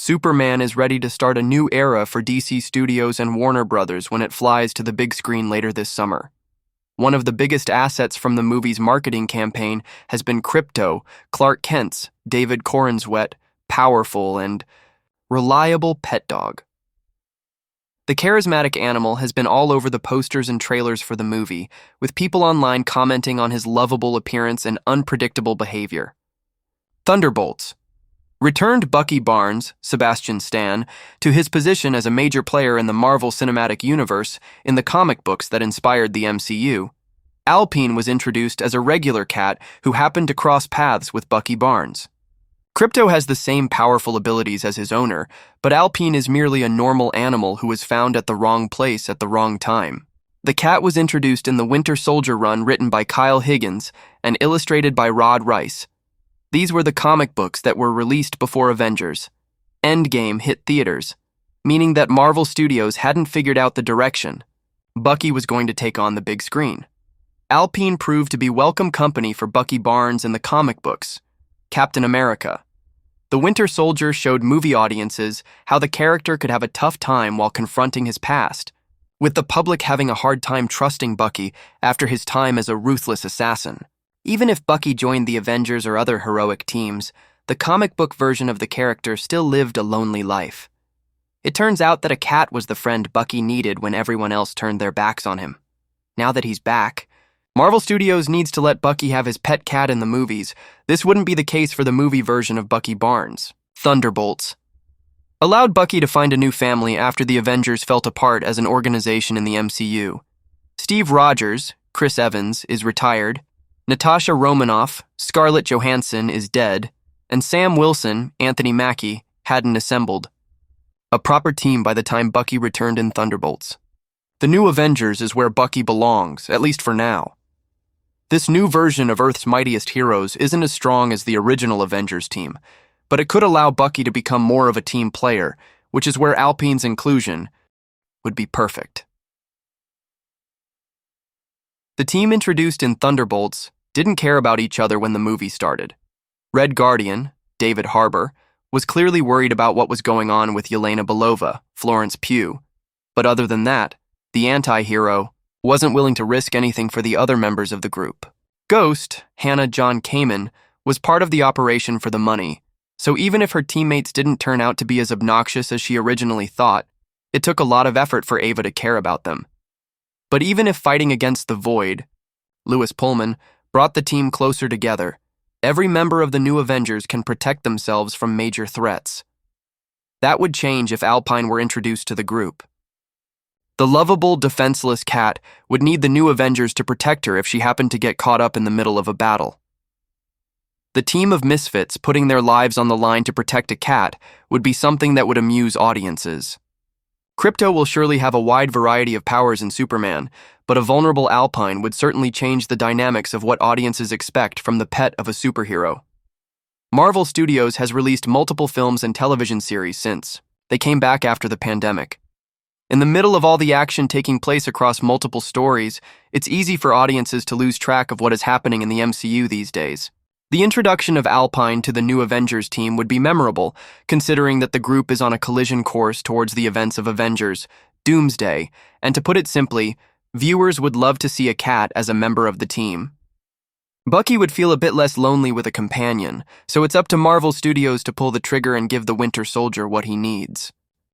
Superman is ready to start a new era for DC Studios and Warner Brothers when it flies to the big screen later this summer. One of the biggest assets from the movie's marketing campaign has been Krypto, Clark Kent's David Corenswet, wet, powerful, and reliable pet dog. The charismatic animal has been all over the posters and trailers for the movie, with people online commenting on his lovable appearance and unpredictable behavior. Thunderbolts. Returned Bucky Barnes, Sebastian Stan, to his position as a major player in the Marvel Cinematic Universe in the comic books that inspired the MCU. Alpine was introduced as a regular cat who happened to cross paths with Bucky Barnes. Krypto has the same powerful abilities as his owner, but Alpine is merely a normal animal who was found at the wrong place at the wrong time. The cat was introduced in the Winter Soldier run written by Kyle Higgins and illustrated by Rod Rice. These were the comic books that were released before Avengers. Endgame hit theaters, meaning that Marvel Studios hadn't figured out the direction Bucky was going to take on the big screen. Alpine proved to be welcome company for Bucky Barnes in the comic books. Captain America. The Winter Soldier showed movie audiences how the character could have a tough time while confronting his past, with the public having a hard time trusting Bucky after his time as a ruthless assassin. Even if Bucky joined the Avengers or other heroic teams, the comic book version of the character still lived a lonely life. It turns out that a cat was the friend Bucky needed when everyone else turned their backs on him. Now that he's back, Marvel Studios needs to let Bucky have his pet cat in the movies. This wouldn't be the case for the movie version of Bucky Barnes. Thunderbolts. Allowed Bucky to find a new family after the Avengers fell apart as an organization in the MCU. Steve Rogers, Chris Evans, is retired. Natasha Romanoff, Scarlett Johansson, is dead. And Sam Wilson, Anthony Mackie, hadn't assembled a proper team by the time Bucky returned in Thunderbolts. The new Avengers is where Bucky belongs, at least for now. This new version of Earth's mightiest heroes isn't as strong as the original Avengers team, but it could allow Bucky to become more of a team player, which is where Alpine's inclusion would be perfect. The team introduced in Thunderbolts didn't care about each other when the movie started. Red Guardian, David Harbour, was clearly worried about what was going on with Yelena Belova, Florence Pugh, but other than that, the anti-hero wasn't willing to risk anything for the other members of the group. Ghost, Hannah John Kamen, was part of the operation for the money, so even if her teammates didn't turn out to be as obnoxious as she originally thought, it took a lot of effort for Ava to care about them. But even if fighting against the Void, Lewis Pullman, brought the team closer together, every member of the new Avengers can protect themselves from major threats. That would change if Alpine were introduced to the group. The lovable, defenseless cat would need the new Avengers to protect her if she happened to get caught up in the middle of a battle. The team of misfits putting their lives on the line to protect a cat would be something that would amuse audiences. Krypto will surely have a wide variety of powers in Superman, but a vulnerable Alpine would certainly change the dynamics of what audiences expect from the pet of a superhero. Marvel Studios has released multiple films and television series since they came back after the pandemic. In the middle of all the action taking place across multiple stories, it's easy for audiences to lose track of what is happening in the MCU these days. The introduction of Alpine to the new Avengers team would be memorable, considering that the group is on a collision course towards the events of Avengers, Doomsday, and to put it simply, viewers would love to see a cat as a member of the team. Bucky would feel a bit less lonely with a companion, so it's up to Marvel Studios to pull the trigger and give the Winter Soldier what he needs.